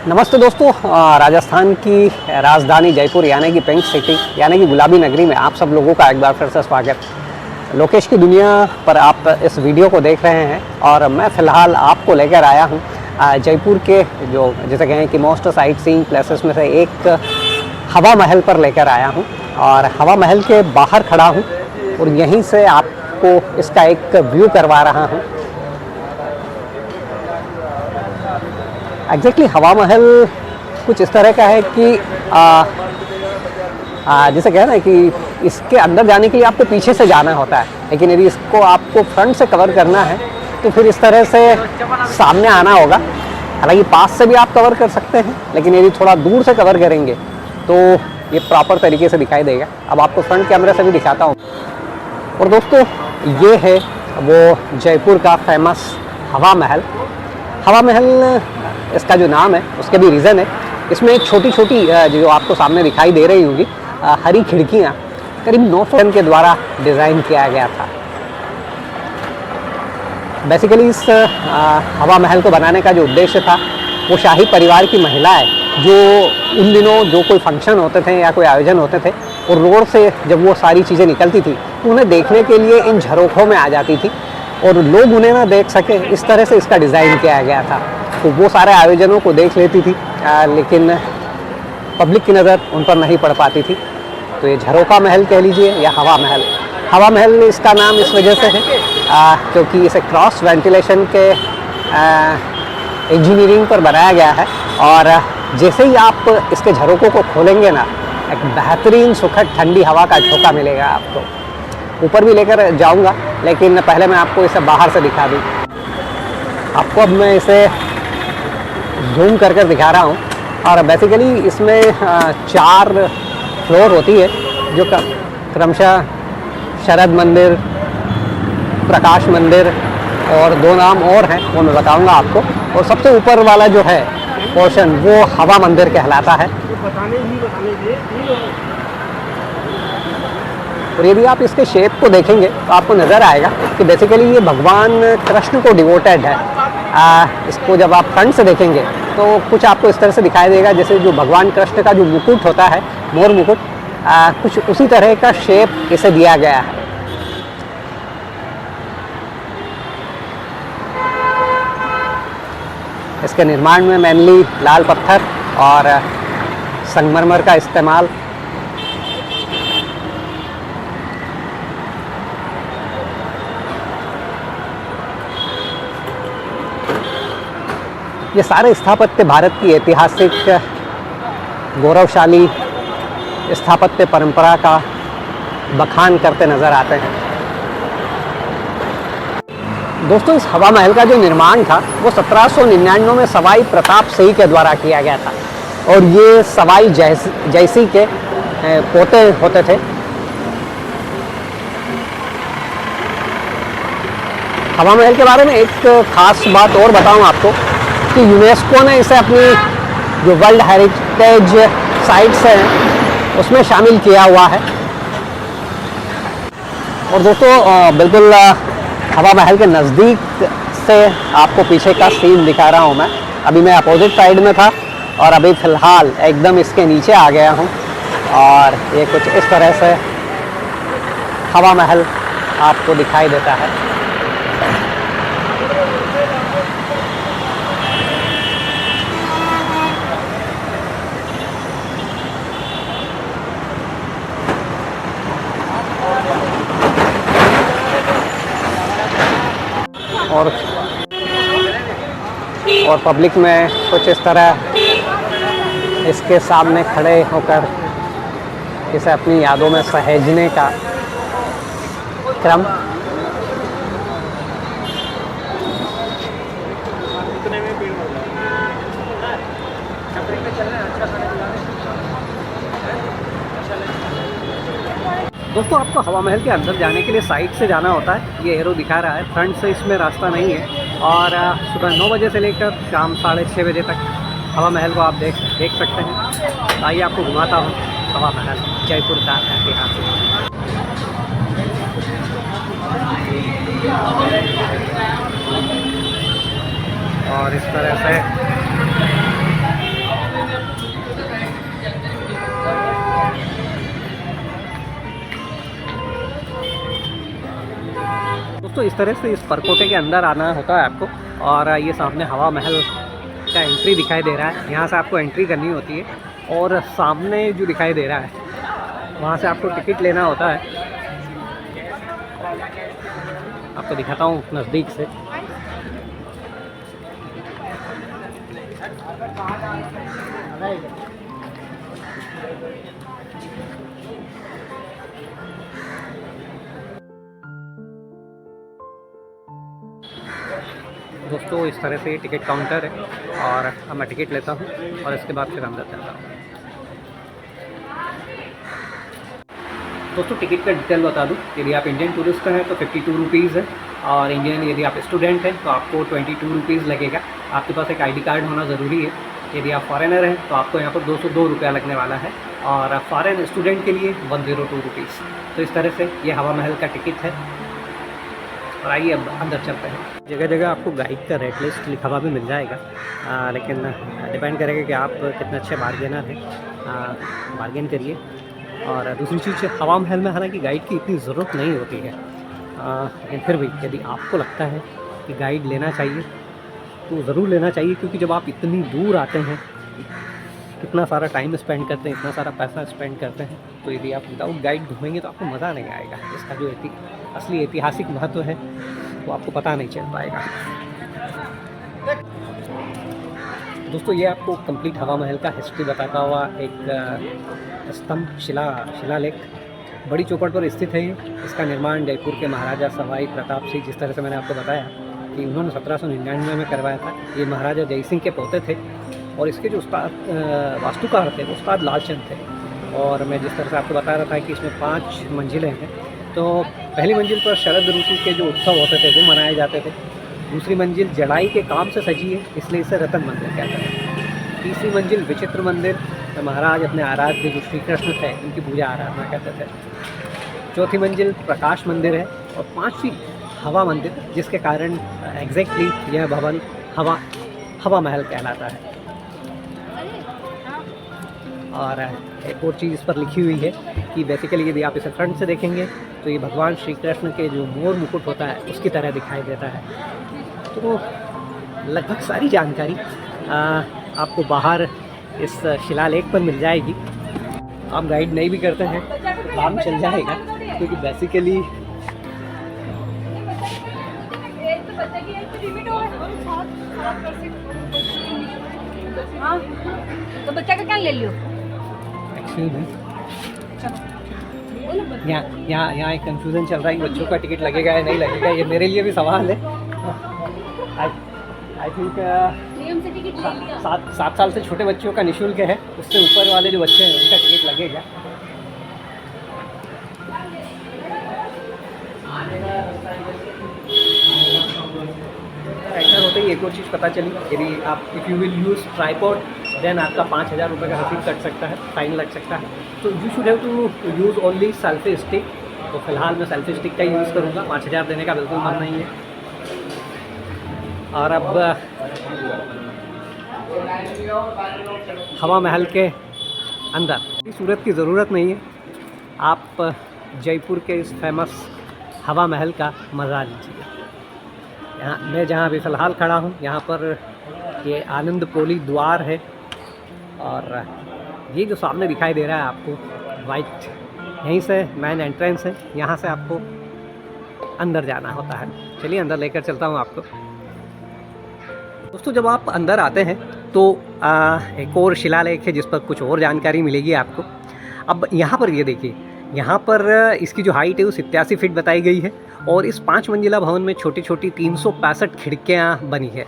नमस्ते दोस्तों, राजस्थान की राजधानी जयपुर यानी कि पिंक सिटी यानी कि गुलाबी नगरी में आप सब लोगों का एक बार फिर से स्वागत। लोकेश की दुनिया पर आप इस वीडियो को देख रहे हैं और मैं फ़िलहाल आपको लेकर आया हूं जयपुर के जो जैसे कहें कि मोस्ट साइट सीइंग प्लेसेस में से एक हवा महल पर लेकर आया हूं और हवा महल के बाहर खड़ा हूं और यहीं से आपको इसका एक व्यू करवा रहा हूं। एग्जैक्टली हवा महल कुछ इस तरह का है कि जैसे कह रहे हैं कि इसके अंदर जाने के लिए आपको पीछे से जाना होता है, लेकिन यदि इसको आपको फ्रंट से कवर करना है तो फिर इस तरह से सामने आना होगा। हालांकि पास से भी आप कवर कर सकते हैं, लेकिन यदि थोड़ा दूर से कवर करेंगे तो ये प्रॉपर तरीके से दिखाई देगा। अब आपको फ्रंट कैमरे से भी दिखाता हूँ। और दोस्तों, ये है वो जयपुर का फेमस हवा महल। हवा महल इसका जो नाम है उसके भी रीज़न है। इसमें एक छोटी छोटी जो आपको सामने दिखाई दे रही होगी हरी खिड़कियाँ करीब 900 के द्वारा डिज़ाइन किया गया था। बेसिकली इस हवा महल को बनाने का जो उद्देश्य था वो शाही परिवार की महिलाएं जो उन दिनों जो कोई फंक्शन होते थे या कोई आयोजन होते थे और रोड से जब वो सारी चीज़ें निकलती थी तो उन्हें देखने के लिए इन झरोखों में आ जाती थी और लोग उन्हें ना देख सके, इस तरह से इसका डिज़ाइन किया गया था। तो वो सारे आयोजनों को देख लेती थी लेकिन पब्लिक की नज़र उन पर नहीं पड़ पाती थी। तो ये झरोखा महल कह लीजिए या हवा महल। हवा महल इसका नाम इस वजह से है क्योंकि इसे क्रॉस वेंटिलेशन के इंजीनियरिंग पर बनाया गया है और जैसे ही आप इसके झरोकों को खोलेंगे ना, एक बेहतरीन सुखद ठंडी हवा का झोंका मिलेगा आपको। ऊपर भी लेकर जाऊंगा, लेकिन पहले मैं आपको इसे बाहर से दिखा दूँ। आपको अब मैं इसे जूम कर कर दिखा रहा हूँ और बेसिकली इसमें 4 फ्लोर होती है जो क्रमशः शरद मंदिर, प्रकाश मंदिर और 2 नाम और हैं, वो मैं बताऊंगा आपको। और सबसे ऊपर वाला जो है पोर्शन वो हवा मंदिर कहलाता है। और यदि आप इसके शेप को देखेंगे तो आपको नज़र आएगा कि बेसिकली ये भगवान कृष्ण को डिवोटेड है। इसको जब आप फ्रंट से देखेंगे तो कुछ आपको इस तरह से दिखाई देगा जैसे जो भगवान कृष्ण का जो मुकुट होता है, मोर मुकुट, कुछ उसी तरह का शेप इसे दिया गया है। इसके निर्माण में मेनली लाल पत्थर और संगमरमर का इस्तेमाल। ये सारे स्थापत्य भारत की ऐतिहासिक गौरवशाली स्थापत्य परंपरा का बखान करते नज़र आते हैं। दोस्तों, इस हवा महल का जो निर्माण था वो 1799 में सवाई प्रताप सिंह के द्वारा किया गया था और ये सवाई जयसिंह के पोते होते थे। हवा महल के बारे में एक खास बात और बताऊं आपको कि यूनेस्को ने इसे अपनी जो वर्ल्ड हेरिटेज साइट्स हैं उसमें शामिल किया हुआ है। और दोस्तों, बिल्कुल हवा महल के नज़दीक से आपको पीछे का सीन दिखा रहा हूँ मैं। अभी मैं अपोजिट साइड में था और अभी फ़िलहाल एकदम इसके नीचे आ गया हूँ और ये कुछ इस तरह से हवा महल आपको दिखाई देता है। और पब्लिक में कुछ इस तरह इसके सामने खड़े होकर इसे अपनी यादों में सहेजने का क्रम। दोस्तों, आपको हवा महल के अंदर जाने के लिए साइड से जाना होता है। ये एरो दिखा रहा है, फ्रंट से इसमें रास्ता नहीं है। और सुबह 9 बजे से लेकर शाम 6:30 बजे तक हवा महल को आप देख सकते हैं। आइए आपको घुमाता हूँ हवा महल, जयपुर का ऐतिहासिक। और इस तरह से दोस्तों इस तरह से इस परकोटे के अंदर आना होता है आपको, और ये सामने हवा महल का एंट्री दिखाई दे रहा है, यहाँ से आपको एंट्री करनी होती है। और सामने जो दिखाई दे रहा है वहाँ से आपको टिकट लेना होता है। आपको दिखाता हूँ नज़दीक से। दोस्तों इस तरह से टिकट काउंटर है, और अब मैं टिकट लेता हूँ और इसके बाद फिर अंदर चलता हूँ। दोस्तों टिकट का डिटेल बता दूँ, यदि आप इंडियन टूरिस्ट हैं तो 52 रुपीज़ है, और इंडियन यदि आप स्टूडेंट हैं तो आपको 22 रुपीज़ लगेगा। आपके पास एक आईडी कार्ड होना ज़रूरी है। यदि आप फॉरेनर हैं तो आपको यहाँ पर 202 रुपया लगने वाला है, और फॉरेन स्टूडेंट के लिए 102 रुपीज़। तो इस तरह से ये हवा महल का टिकट है। और आइए अब अंदर चलते हैं। जगह जगह आपको गाइड का रेट लिस्ट लिखा हुआ भी मिल जाएगा, लेकिन डिपेंड करेगा कि आप कितने अच्छे बार्गेनर हैं। बार्गेन करिए। और दूसरी चीज़, हवा महल में हालांकि गाइड की इतनी ज़रूरत नहीं होती है, लेकिन फिर भी यदि आपको लगता है कि गाइड लेना चाहिए तो ज़रूर लेना चाहिए, क्योंकि जब आप इतनी दूर आते हैं, इतना सारा टाइम स्पेंड करते हैं, इतना सारा पैसा स्पेंड करते हैं, तो यदि आप विदाउट गाइड घूमेंगे तो आपको मज़ा नहीं आएगा। इसका जो असली ऐतिहासिक महत्व है वो आपको पता नहीं चल पाएगा। दोस्तों ये आपको कंप्लीट हवा महल का हिस्ट्री बताता हुआ एक स्तंभ शिलालेख बड़ी चौपड़ पर स्थित है। इसका निर्माण जयपुर के महाराजा सवाई प्रताप सिंह, जिस तरह से मैंने आपको बताया कि उन्होंने 1799 में करवाया था। ये महाराजा जय सिंह के पोते थे, और इसके जो उस्ताद वास्तुकार थे वो उस्ताद लालचंद थे। और मैं जिस तरह से आपको बता रहा था कि इसमें 5 मंजिलें हैं, तो पहली मंजिल पर शरद ऋतु के जो उत्सव होते थे वो मनाए जाते थे। दूसरी मंजिल जड़ाई के काम से सजी है, इसलिए इसे रतन मंदिर कहते हैं। तीसरी मंजिल विचित्र मंदिर, तो महाराज अपने आराध्य जो श्री कृष्ण थे उनकी पूजा आराधना करते थे। चौथी मंजिल प्रकाश मंदिर है, और 5वीं हवा मंदिर, जिसके कारण एग्जैक्टली यह भवन हवा महल कहलाता है। और एक और चीज़ इस पर लिखी हुई है कि बेसिकली यदि आप इसे फ्रंट से देखेंगे तो ये भगवान श्री कृष्ण के जो मोर मुकुट होता है उसकी तरह दिखाई देता है। तो लगभग सारी जानकारी आपको बाहर इस शिलालेख पर मिल जाएगी। आप गाइड नहीं भी करते हैं तो काम चल जाएगा, क्योंकि बेसिकली तो बच्चा का क्या ले लियो। यहाँ एक कंफ्यूजन चल रहा है कि बच्चों का टिकट लगेगा या नहीं लगेगा। ये मेरे लिए भी सवाल है। आई थिंक 7 साल से छोटे बच्चों का निःशुल्क है, उससे ऊपर वाले जो बच्चे हैं उनका टिकट लगेगा। ऐसा होते ही एक और चीज़ पता चली, यदि आप if you will use tripod then आपका 5000 रुपये का रसीद कट सकता है, फाइन लग सकता है। तो you should have to use only selfie stick. तो फिलहाल मैं सेल्फी स्टिक का यूज़ करूँगा, 5000 देने का बिल्कुल मन नहीं है। और अब हवा महल के अंदर सूरत की ज़रूरत नहीं है, आप जयपुर के इस फेमस हवा महल का मज़ा लीजिए। यहाँ मैं जहाँ अभी फ़िलहाल खड़ा हूँ, यहाँ पर ये आनंद पोली द्वार है, और ये जो सामने दिखाई दे रहा है आपको वाइट, यहीं से मेन एंट्रेंस है, यहाँ से आपको अंदर जाना होता है। चलिए अंदर लेकर चलता हूँ आपको। दोस्तों जब आप अंदर आते हैं तो एक और शिलालेख है जिस पर कुछ और जानकारी मिलेगी आपको। अब यहाँ पर ये देखिए, यहाँ पर इसकी जो हाइट है वो 87 फीट बताई गई है, और इस 5 मंजिला भवन में छोटी छोटी 365 खिड़कियाँ बनी है,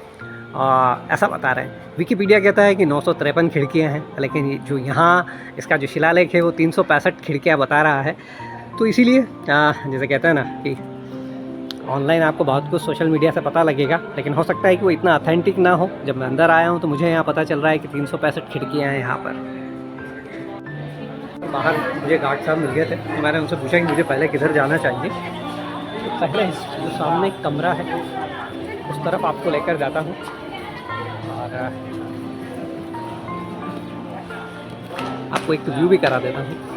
ऐसा बता रहे हैं। विकिपीडिया कहता है कि 953 खिड़कियाँ हैं, लेकिन जो यहाँ इसका जो शिलालेख है वो 365 खिड़कियाँ बता रहा है। तो इसीलिए जैसे कहते हैं ना कि ऑनलाइन आपको बहुत कुछ सोशल मीडिया से पता लगेगा, लेकिन हो सकता है कि वो इतना ऑथेंटिक ना हो। जब मैं अंदर आया हूँ तो मुझे यहाँ पता चल रहा है कि 365 खिड़कियाँ हैं यहाँ पर। बाहर मुझे गार्ड साहब मिल गए थे, तो मैंने उनसे पूछा कि मुझे पहले किधर जाना चाहिए। तो पहले जो सामने एक कमरा है उस तरफ आपको लेकर जाता हूँ, और आपको एक व्यू भी करा देता हूँ।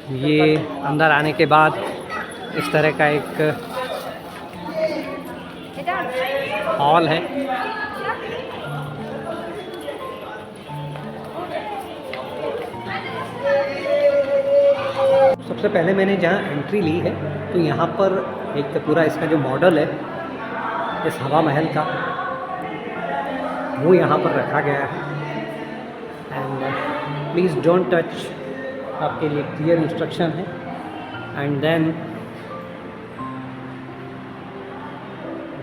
ये अंदर आने के बाद इस तरह का एक हॉल है। सबसे पहले मैंने जहाँ एंट्री ली है तो यहाँ पर एक पूरा इसका जो मॉडल है इस हवा महल का वो यहाँ पर रखा गया है। एंड प्लीज़ डोंट टच, आपके लिए क्लियर इंस्ट्रक्शन है। And then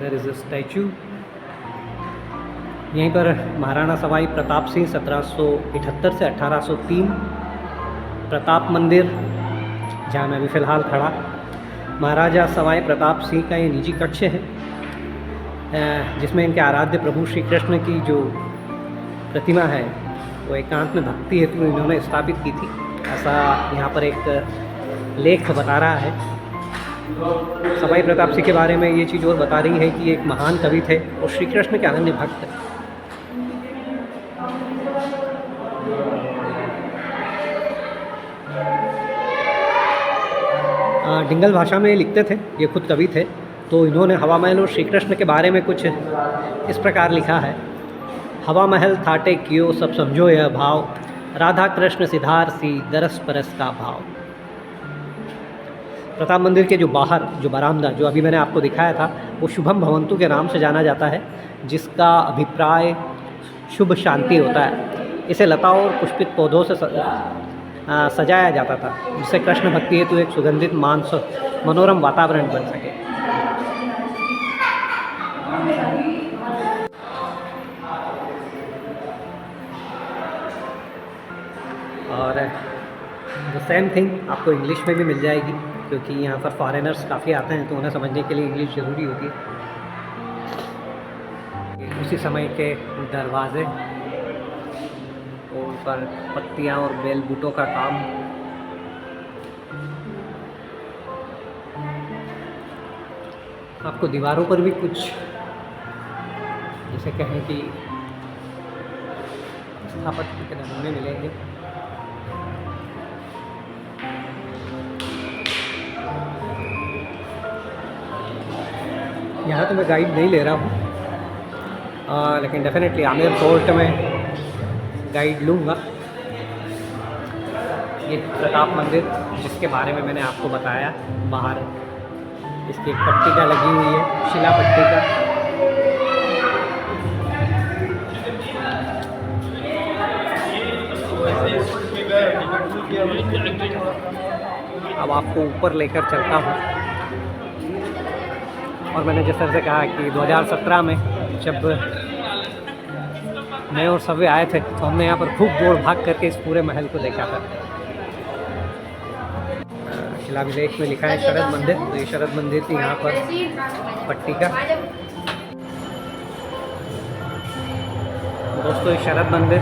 there is a statue. यहीं पर महाराणा सवाई प्रताप सिंह 1778 से 1803, प्रताप मंदिर जहाँ मैं अभी फ़िलहाल खड़ा, महाराजा सवाई प्रताप सिंह का ये निजी कक्ष है जिसमें इनके आराध्य प्रभु श्री कृष्ण की जो प्रतिमा है वो एकांत में भक्ति हेतु इन्होंने स्थापित की थी, ऐसा यहाँ पर एक लेख बता रहा है। सवाई प्रताप सिंह के बारे में ये चीज़ और बता रही है कि एक महान कवि थे और श्री कृष्ण के अनन्य भक्त। डिंगल भाषा में लिखते थे, ये खुद कवि थे, तो इन्होंने हवा महल और श्री कृष्ण के बारे में कुछ इस प्रकार लिखा है। हवा महल थाटे कियो सब समझो यह भाव, राधा कृष्ण सिधार सी दरस परस का भाव। प्रताप मंदिर के जो बाहर जो बरामदा जो अभी मैंने आपको दिखाया था वो शुभम भवंतु के नाम से जाना जाता है, जिसका अभिप्राय शुभ शांति होता है। इसे लताओं और पुष्पित पौधों से सजाया जाता था, जिससे कृष्ण भक्ति हेतु एक सुगंधित मनोरम वातावरण बन सके। और द सेम थिंग आपको इंग्लिश में भी मिल जाएगी, क्योंकि यहाँ पर फॉरेनर्स काफ़ी आते हैं तो उन्हें समझने के लिए इंग्लिश ज़रूरी होती है। उसी समय के दरवाज़े और ऊपर पत्तियाँ और बेल बूटों का काम। आपको दीवारों पर भी कुछ जैसे कहें कि स्थापत्य के नमूने मिलेंगे। यहाँ तो मैं गाइड नहीं ले रहा हूँ, लेकिन डेफिनेटली आमेर फोर्ट में गाइड लूँगा। ये प्रताप मंदिर जिसके बारे में मैंने आपको बताया, बाहर इसकी एक पट्टिका लगी हुई है, शिला पट्टिका। अब आपको ऊपर लेकर चलता हूँ। और मैंने जिस तरह से कहा कि 2017 में जब मैं और सभी आए थे तो हमने यहाँ पर खूब दौड़ भाग करके इस पूरे महल को देखा था। शिलाभिलेख में लिखा है शरद मंदिर, तो ये शरद मंदिर थी यहाँ पर पट्टिका। दोस्तों ये शरद मंदिर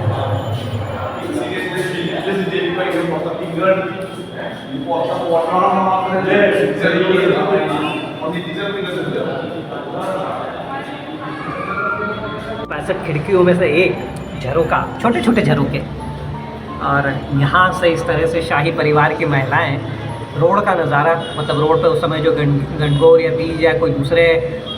पैंसठ खिड़कियों में से एक झरोका, छोटे छोटे झरोके। और यहाँ से इस तरह से शाही परिवार की महिलाएं रोड का नज़ारा, मतलब रोड पे उस समय जो गणगौर या तीज या कोई दूसरे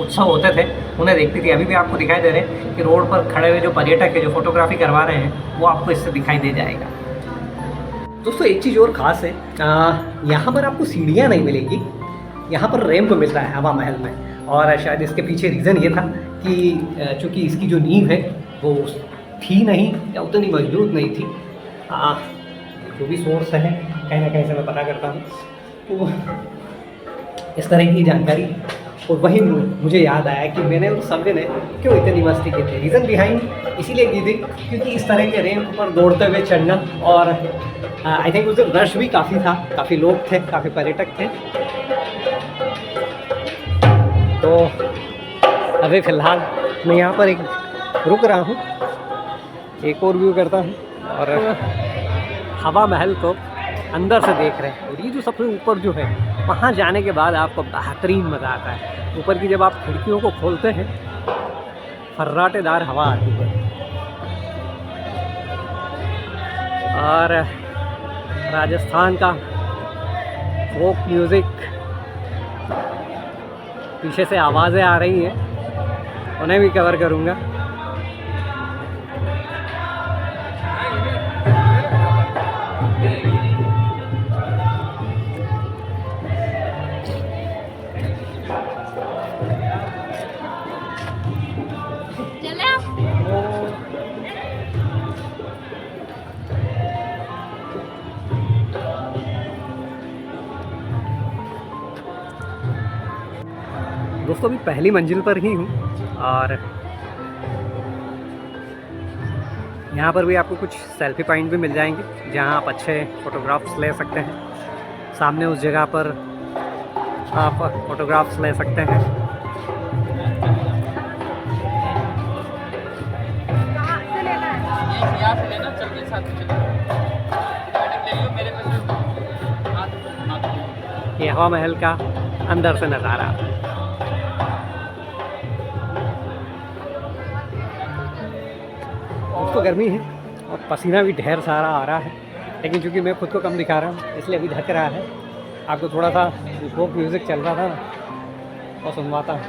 उत्सव होते थे उन्हें देखती थी। अभी भी आपको दिखाई दे रहे हैं कि रोड पर खड़े हुए जो पर्यटक है जो फोटोग्राफी करवा रहे हैं वो आपको इससे दिखाई दे जाएगा। दोस्तों एक चीज़ और ख़ास है, यहाँ पर आपको सीढ़ियाँ नहीं मिलेगी, यहाँ पर रैंप मिलता है हवा महल में। और शायद इसके पीछे रीज़न ये था कि चूँकि इसकी जो नींव है वो थी नहीं या उतनी मजबूत नहीं थी। जो भी सोर्स है कहीं ना कहीं से मैं पता करता हूँ तो इस तरह की जानकारी। और वही मुझे याद आया कि मैंने उस सभ्य ने क्यों इतनी मस्ती की थी। रीज़न बिहाइंड इसीलिए की थी क्योंकि इस तरह के रैंप पर दौड़ते हुए चढ़ना, और आई थिंक उस दिन रश भी काफ़ी था, काफ़ी लोग थे, काफ़ी पर्यटक थे। तो अभी फ़िलहाल मैं यहाँ पर एक रुक रहा हूँ, एक और व्यू करता हूँ और हवा महल को अंदर से देख रहे हैं। और ये जो सबसे ऊपर जो है वहाँ जाने के बाद आपको बेहतरीन मज़ा आता है। ऊपर की जब आप खिड़कियों को खोलते हैं फर्राटेदार हवा आती है। और राजस्थान का फोक म्यूज़िक, पीछे से आवाज़ें आ रही हैं, उन्हें भी कवर करूँगा। चले आप। दोस्तों अभी पहली मंजिल पर ही हूँ और यहाँ पर भी आपको कुछ सेल्फी पॉइंट भी मिल जाएंगे जहाँ आप अच्छे फ़ोटोग्राफ्स ले सकते हैं। सामने उस जगह पर आप फ़ोटोग्राफ्स ले सकते हैं। कहाँ से लेना है? यहाँ से लेना, चल के साथ में चलो। ले लियो मेरे पास। ये हवा महल का अंदर से नज़ारा। तो गर्मी है और पसीना भी ढेर सारा आ रहा है, लेकिन चूंकि मैं खुद को कम दिखा रहा हूँ इसलिए अभी ढक रहा है। आपको थोड़ा सा फोक म्यूज़िक चल रहा था ना, और सुनवाता हूँ।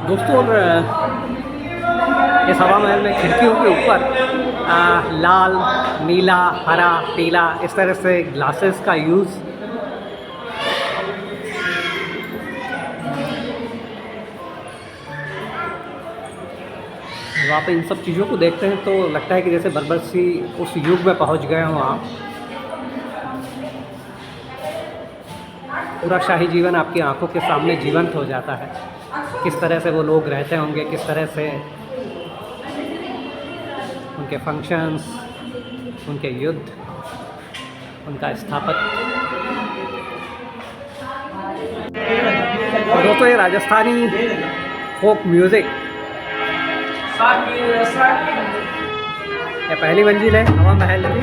दोस्तों इस हवा महल में खिड़कियों के ऊपर लाल, नीला, हरा, पीला इस तरह से ग्लासेस का यूज़ जब आप इन सब चीज़ों को देखते हैं तो लगता है कि जैसे बर्बर सी उस युग में पहुंच गए हों आप। पूरा शाही जीवन आपकी आंखों के सामने जीवंत हो जाता है। किस तरह से वो लोग रहते होंगे, किस तरह से उनके फंक्शंस, उनके युद्ध, उनका स्थापत्य। और दोस्तों ये राजस्थानी फोक म्यूज़िक, ये पहली मंजिल है हवा महल की।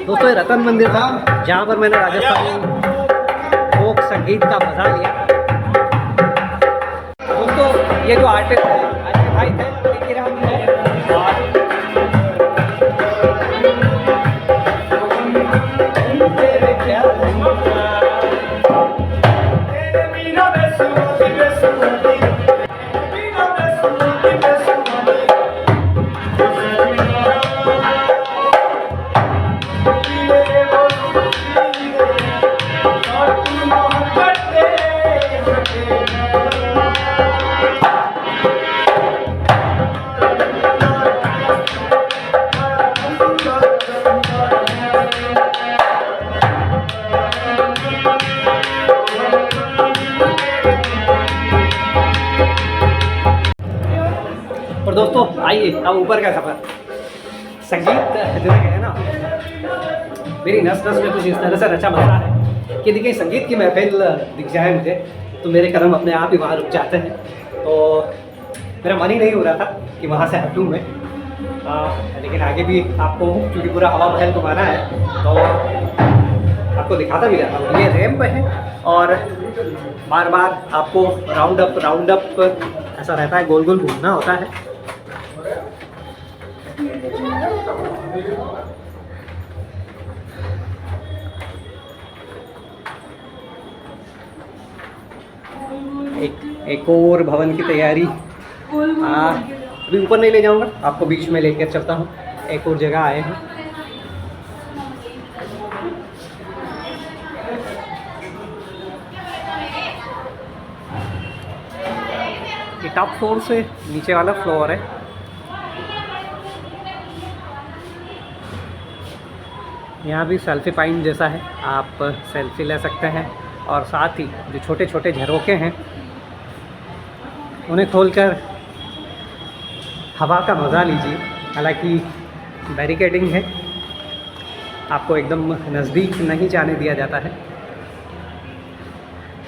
दोस्तों ये रतन मंदिर था जहाँ पर मैंने राजस्थानी फोक संगीत का मजा लिया। दोस्तों ये जो आर्टिस्ट भाई थे, लेकिन हम दोस्तों आइए अब ऊपर का सफ़र। संगीत जो है ना, मेरी नस नस में कुछ इस तरह से रचा बसा है कि देखिए संगीत की महफिल दिख जाए मुझे तो मेरे कदम अपने आप ही वहाँ रुक जाते हैं। तो मेरा मन ही नहीं हो रहा था कि वहाँ से हटूँ मैं, लेकिन आगे भी आपको क्योंकि पूरा हवा महल घुमाना है तो आपको दिखाता भी जाता हूँ। ये रैंप है और बार बार आपको राउंड अप ऐसा रहता है, गोल गोल घूमना होता है। एक और भवन की तैयारी। अभी ऊपर नहीं ले जाऊंगा, आपको बीच में लेकर चलता हूँ। एक और जगह आए हैं। ये टॉप फ्लोर से नीचे वाला फ्लोर है। यहाँ भी सेल्फी पॉइंट जैसा है, आप सेल्फी ले सकते हैं और साथ ही जो छोटे छोटे झरोखे हैं उन्हें खोलकर हवा का मज़ा लीजिए। हालांकि बैरिकेडिंग है, आपको एकदम नज़दीक नहीं जाने दिया जाता है,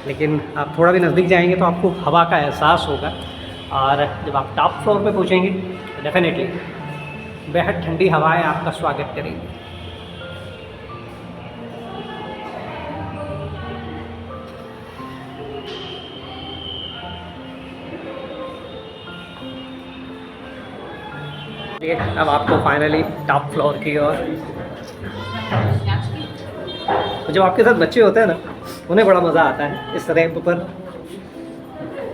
लेकिन आप थोड़ा भी नज़दीक जाएंगे तो आपको हवा का एहसास होगा। और जब आप टॉप फ्लोर पे पहुँचेंगे तो डेफिनेटली बेहद ठंडी हवाएं आपका स्वागत करेंगी। अब आपको फाइनली टॉप फ्लोर की ओर। तो जब आपके साथ बच्चे होते हैं ना, उन्हें बड़ा मज़ा आता है इस रैंप पर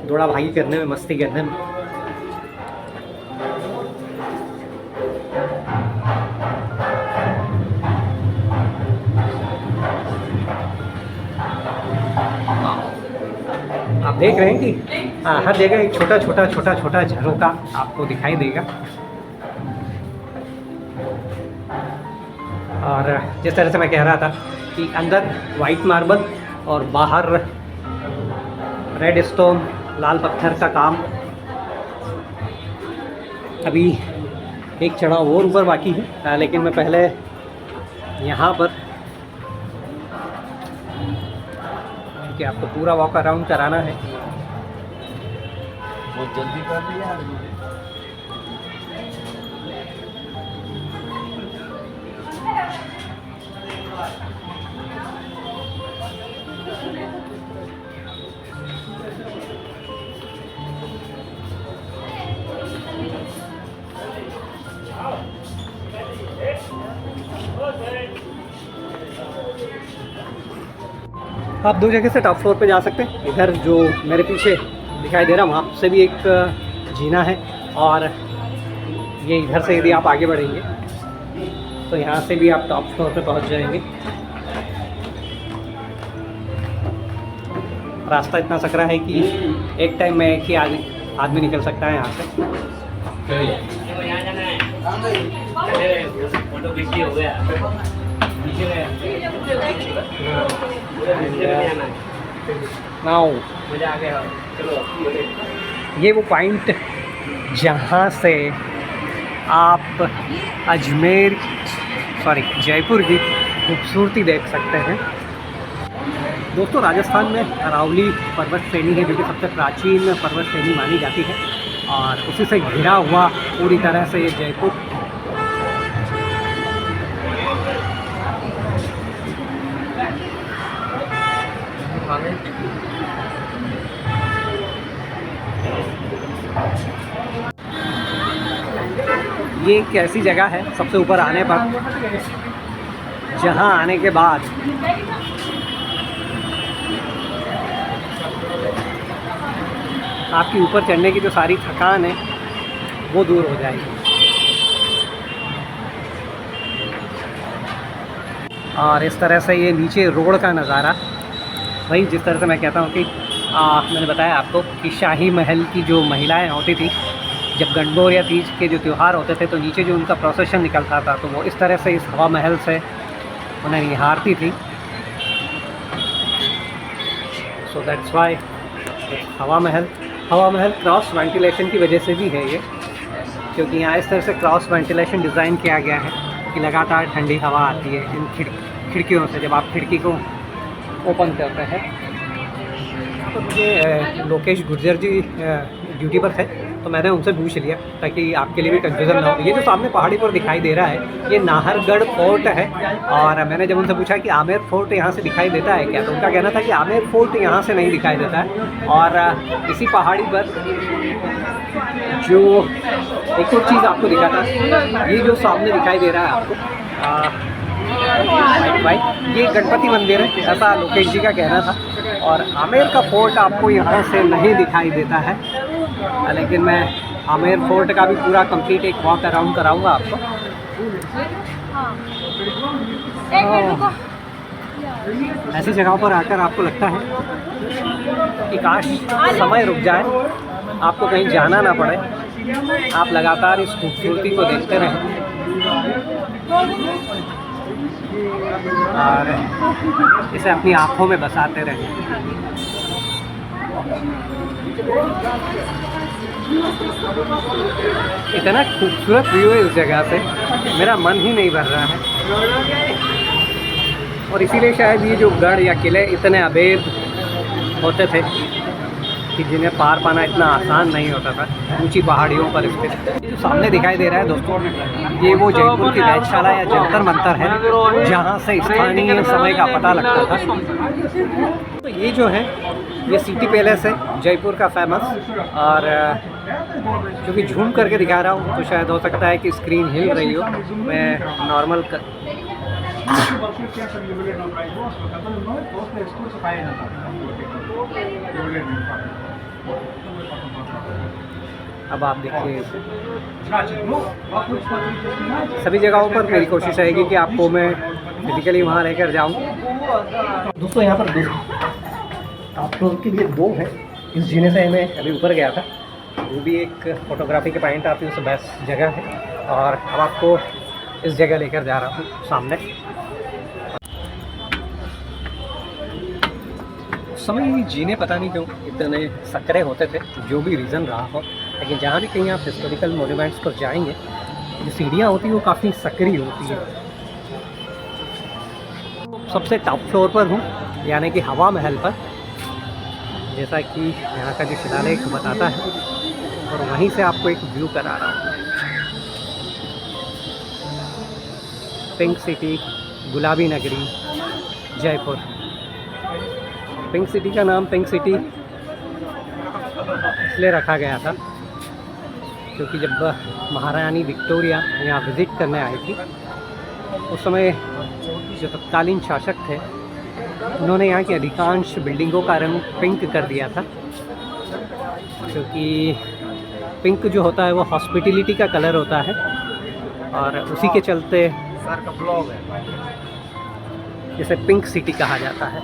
दौड़ा भागी करने में, मस्ती करने में। आप देख रहे हैं कि हर जगह एक छोटा छोटा झरोखा आपको दिखाई देगा। और जिस तरह से मैं कह रहा था कि अंदर वाइट मार्बल और बाहर रेड स्टोन, लाल पत्थर का काम। अभी एक चढ़ाव और ऊपर बाकी है, लेकिन मैं पहले यहाँ पर, क्योंकि आपको पूरा वॉक अराउंड कराना है। बहुत जल्दी कर दिया। आप दो जगह से टॉप फ्लोर पे जा सकते हैं। इधर जो मेरे पीछे दिखाई दे रहा है वहाँ से भी एक जीना है, और ये इधर से यदि आप आगे बढ़ेंगे तो यहाँ से भी आप टॉप फ्लोर पे पहुँच जाएंगे। रास्ता इतना सकरा है कि एक टाइम में एक ही आदमी निकल सकता है यहाँ से। नाउ ये वो पॉइंट जहाँ से आप जयपुर की खूबसूरती देख सकते हैं। दोस्तों राजस्थान में अरावली पर्वत श्रेणी है जो कि सबसे प्राचीन पर्वत श्रेणी मानी जाती है, और उसी से घिरा हुआ पूरी तरह से ये जयपुर। ये एक ऐसी जगह है सबसे ऊपर आने पर जहाँ आने के बाद आपकी ऊपर चढ़ने की जो सारी थकान है वो दूर हो जाएगी। और इस तरह से ये नीचे रोड का नज़ारा, वही जिस तरह से मैं कहता हूँ कि मैंने बताया आपको कि शाही महल की जो महिलाएं होती थी, जब गणगौर या तीज के जो त्यौहार होते थे तो नीचे जो उनका प्रोसेशन निकलता था तो वो इस तरह से इस हवा महल से उन्हें निहारती थी। सो दैट्स वाई हवा महल क्रॉस वेंटिलेशन की वजह से भी है ये। क्योंकि यहाँ इस तरह से क्रॉस वेंटिलेशन डिज़ाइन किया गया है कि लगातार ठंडी हवा आती है इन खिड़कियों से जब आप खिड़की को ओपन करते हैं। तो मुझे लोकेश गुर्जर जी ड्यूटी पर थे, तो मैंने उनसे पूछ लिया ताकि आपके लिए भी कंफ्यूजन ना हो। ये जो सामने पहाड़ी पर दिखाई दे रहा है ये नाहरगढ़ फोर्ट है, और मैंने जब उनसे पूछा कि आमेर फोर्ट यहाँ से दिखाई देता है क्या, तो उनका कहना था कि आमेर फोर्ट यहाँ से नहीं दिखाई देता है। और इसी पहाड़ी पर जो एक और चीज़ आपको दिखाता है, ये जो सामने दिखाई दे रहा है आपको भाई, ये गणपति मंदिर है, ऐसा लोकेश जी का कहना था। और आमेर का फोर्ट आपको यहाँ से नहीं दिखाई देता है, लेकिन मैं आमेर फोर्ट का भी पूरा कंप्लीट एक वॉक अराउंड कराऊंगा आपको। एक मिनट रुको। ऐसी जगहों पर आकर आपको लगता है कि काश समय रुक जाए, आपको कहीं जाना ना पड़े, आप लगातार इस खूबसूरती को देखते रहें और इसे अपनी आँखों में बसाते रहें। इतना खूबसूरत व्यू है इस जगह से, मेरा मन ही नहीं भर रहा है। और इसीलिए शायद ये जो गढ़ या किले इतने अभेद होते थे कि जिन्हें पार पाना इतना आसान नहीं होता था ऊंची पहाड़ियों पर स्थित। जो सामने दिखाई दे रहा है दोस्तों, ये वो जयपुर की वेधशाला या जंतर मंतर है जहाँ से स्थानीय समय का पता लगता था। तो ये जो है ये सिटी पैलेस है जयपुर का फेमस, और क्योंकि झूम करके दिखा रहा हूँ तो शायद हो सकता है कि स्क्रीन हिल रही हो, मैं नॉर्मल अब आप देखिए सभी जगहों पर मेरी कोशिश रहेगी कि आपको मैं फिजिकली वहाँ लेकर जाऊँ। दोस्तों यहाँ पर आप लोगों के लिए दो है, इस जीने से मैं अभी ऊपर गया था, वो भी एक फ़ोटोग्राफी के पॉइंट आती है, उससे बेस्ट जगह है। और अब आपको इस जगह लेकर जा रहा हूँ सामने। उस समय जीने पता नहीं क्यों इतने सकरे होते थे, जो भी रीज़न रहा हो, लेकिन जहाँ भी कहीं आप हिस्टोरिकल मोन्यूमेंट्स पर जाएंगे जो सीढ़ियाँ होती हैं वो काफ़ी सकरी होती है। सबसे टॉप फ्लोर पर हूँ, यानी कि हवा महल पर, जैसा कि यहाँ का जो शिलालेख बताता है, और वहीं से आपको एक व्यू करा रहा हूँ। पिंक सिटी, गुलाबी नगरी, जयपुर। पिंक सिटी का नाम पिंक सिटी इसलिए रखा गया था क्योंकि जब महारानी विक्टोरिया यहाँ विज़िट करने आई थी, उस समय जो तत्कालीन शासक थे उन्होंने यहाँ की अधिकांश बिल्डिंगों का रंग पिंक कर दिया था, क्योंकि पिंक जो होता है वो हॉस्पिटलिटी का कलर होता है, और उसी के चलते इसे पिंक सिटी कहा जाता है।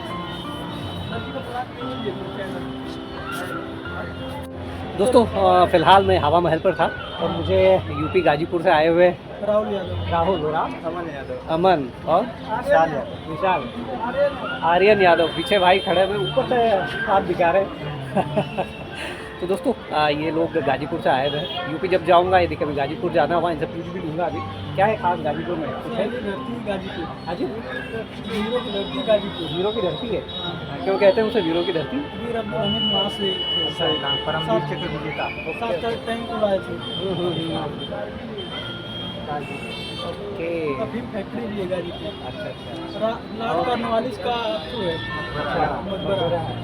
दोस्तों फ़िलहाल मैं हवा महल पर था और मुझे यूपी गाजीपुर से आए हुए राहुल अमन और विशाल आर्यन यादव पीछे भाई खड़े हुए, ऊपर से हाथ दिखा रहे तो दोस्तों ये लोग गाजीपुर से आए हुए हैं। यूपी जब जाऊंगा, यदि कभी गाजीपुर जाना हुआ, इनसे पूछ भी लूँगा अभी क्या है खास गाजीपुर में, कुछ है? गाजीपुर, हाँ जी, वीरों की धरती गाजीपुर, वीरों की धरती है। क्यों कहते हैं उसे वीरों की धरती? वीर अब्दुल हमीद वहाँ से परमवीर चक्र विजेता 7 टैंक उड़ाए थे। ओके, अभी फैक्ट्री भी है गाजीपुर। अच्छा, लॉर्ड कॉर्नवालिस का है।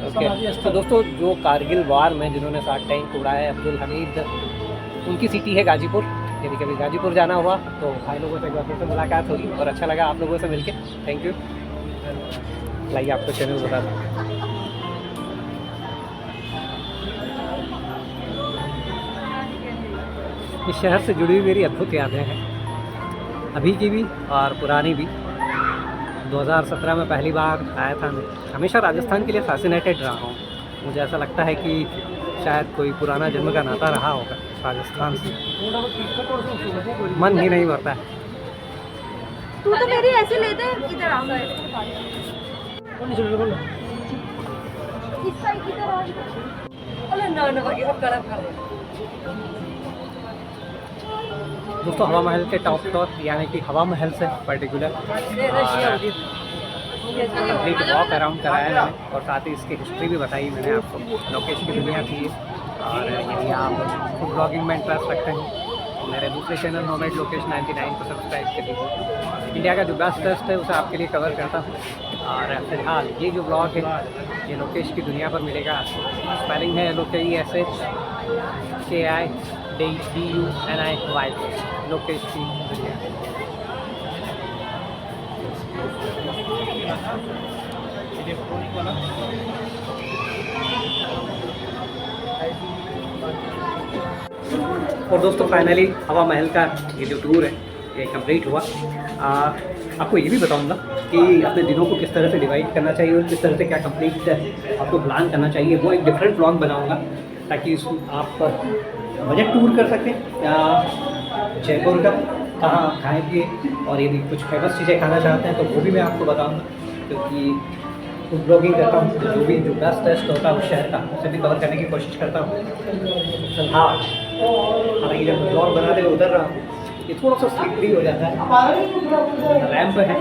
ओके, तो दोस्तों जो कारगिल वार में जिन्होंने 7 टैंक उड़ाए अब्दुल हमीद, उनकी सिटी है गाजीपुर। यदि कभी गाजीपुर जाना हुआ तो भाई लोगों से फिर से मुलाकात होगी, और अच्छा लगा आप लोगों से मिलके। Thank you. लाइए आपको चैनल बता दूँ, इस शहर से जुड़ी हुई मेरी अद्भुत यादें हैं, अभी की भी और पुरानी भी। 2017 में पहली बार आया था मैं। हमेशा राजस्थान के लिए फैसिनेटेड रहा हूँ। मुझे ऐसा लगता है कि शायद कोई पुराना जन्म का नाता रहा होगा राजस्थान से, मन ही नहीं भरता है। तू तो मेरी ऐसे लेते हैं, इधर आ गए इस साइड की तरफ। अरे ना ना, बाकी सब गलत खा रहे हैं। दोस्तों हवा महल के टॉप फ्लोर यानी कि हवा महल से पर्टिकुलर कंप्लीट वॉक अराउंड कराया मैंने और साथ ही इसकी हिस्ट्री भी बताई मैंने आपको। लोकेश की दुनिया थी और यदि आप फूड ब्लॉगिंग में इंटरेस्ट रखते हैं तो मेरे दूसरे चैनल नोमैड लोकेश 99 को सब्सक्राइब कर लीजिए। इंडिया का जो बेस्ट टेस्ट है उसे आपके लिए कवर करता हूँ। और फिलहाल ये जो ब्लॉग है ये लोकेश की दुनिया पर मिलेगा। स्पेलिंग है LOKESHKIDUNIY लोकेश की दुनिया। और दोस्तों फाइनली हवा महल का ये जो टूर है ये कंप्लीट हुआ। आपको ये भी बताऊंगा कि अपने दिनों को किस तरह से डिवाइड करना चाहिए और किस तरह से क्या कंप्लीट आपको प्लान करना चाहिए। वो एक डिफरेंट ब्लॉग बनाऊंगा ताकि आप बजट टूर कर सकें जयपुर का, कहाँ खाएंगे और यदि कुछ फेमस चीज़ें खाना चाहते हैं तो वो भी मैं आपको बताऊंगा। क्योंकि फूड ब्लॉगिंग करता हूँ तो जो बेस्ट टेस्ट होता है उस शहर का उसे भी कवर करने की कोशिश करता हूँ। हाँ, हालांकि जब ब्लॉग बनाते हुए उधर रहा हूँ ये थोड़ा सा स्लिपरी हो जाता है। रैंप है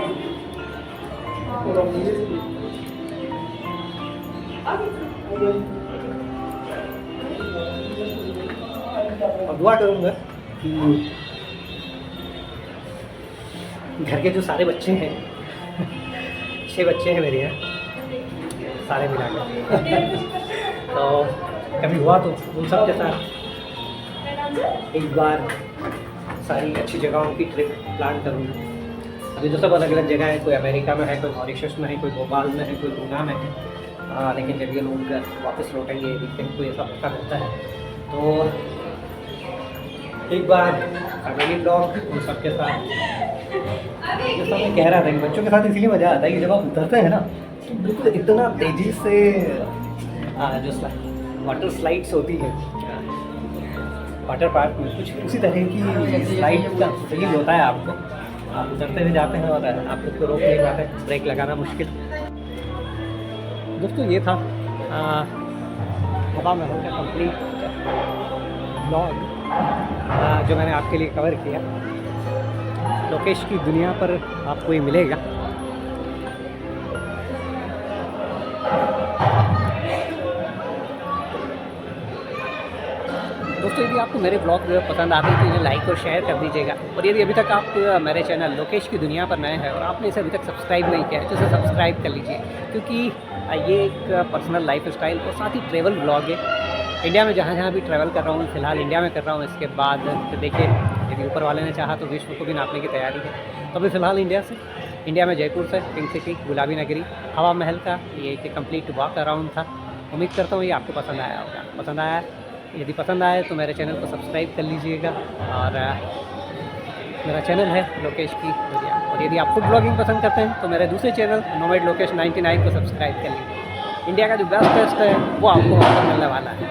और दुआ करूँगा कि घर के जो सारे बच्चे हैं 6 बच्चे हैं मेरे यहाँ सारे मिला कर तो कभी हुआ तो उन सब के साथ एक बार सारी अच्छी जगहों की ट्रिप प्लान करूँगा। अभी तो सब अलग अलग जगह है, कोई अमेरिका में है, कोई मॉरिशस में है, कोई भोपाल में है, कोई पूना में है। लेकिन जब ये लोग वापस लौटेंगे वीकेंड को ये सब मौका मिलता है तो एक बार फैमिली ब्लॉग उन सब के साथ। जैसा मैं कह रहा था कि बच्चों के साथ इसलिए मज़ा आता है कि जब आप उतरते हैं ना तो बिल्कुल इतना तेज़ी से जो वाटर स्लाइड्स होती है वाटर पार्क में कुछ उसी तरह की स्लाइड का फील होता है आपको। आप उतरते हुए जाते हैं और आप खुद को रोक नहीं पाते, ब्रेक लगाना मुश्किल। दोस्तों ये था हवा महल का कंप्लीट ब्लॉग जो मैंने आपके लिए कवर किया। लोकेश की दुनिया पर आपको ये मिलेगा। दोस्तों यदि आपको मेरे ब्लॉग पसंद आते हैं तो इन्हें लाइक और शेयर कर दीजिएगा। और यदि अभी तक आप मेरे चैनल लोकेश की दुनिया पर नए हैं और आपने इसे अभी तक सब्सक्राइब नहीं किया है तो इसे सब्सक्राइब कर लीजिए। क्योंकि ये एक पर्सनल लाइफ स्टाइल और साथ ही ट्रैवल ब्लॉग है। इंडिया में जहाँ भी ट्रैवल कर रहा हूँ, फ़िलहाल इंडिया में कर रहा हूँ। इसके बाद तो देखिए यदि ऊपर वाले ने चाहा तो विश्व को भी नापने की तैयारी है। तो अभी फ़िलहाल इंडिया में जयपुर से पिंक सिटी, गुलाबी नगरी, हवा महल का ये एक कंप्लीट वॉक अराउंड था। उम्मीद करता हूँ ये आपको पसंद आया होगा। पसंद आया, यदि पसंद आए तो मेरे चैनल को सब्सक्राइब कर लीजिएगा। और मेरा चैनल है लोकेश की दुनिया। और यदि आप फूड ब्लॉगिंग पसंद करते हैं तो मेरे दूसरे चैनल नोमैड लोकेश 99 को सब्सक्राइब कर लीजिए। इंडिया का जो बेस्ट टेस्ट है वो आपको वहाँ पर मिलने वाला है।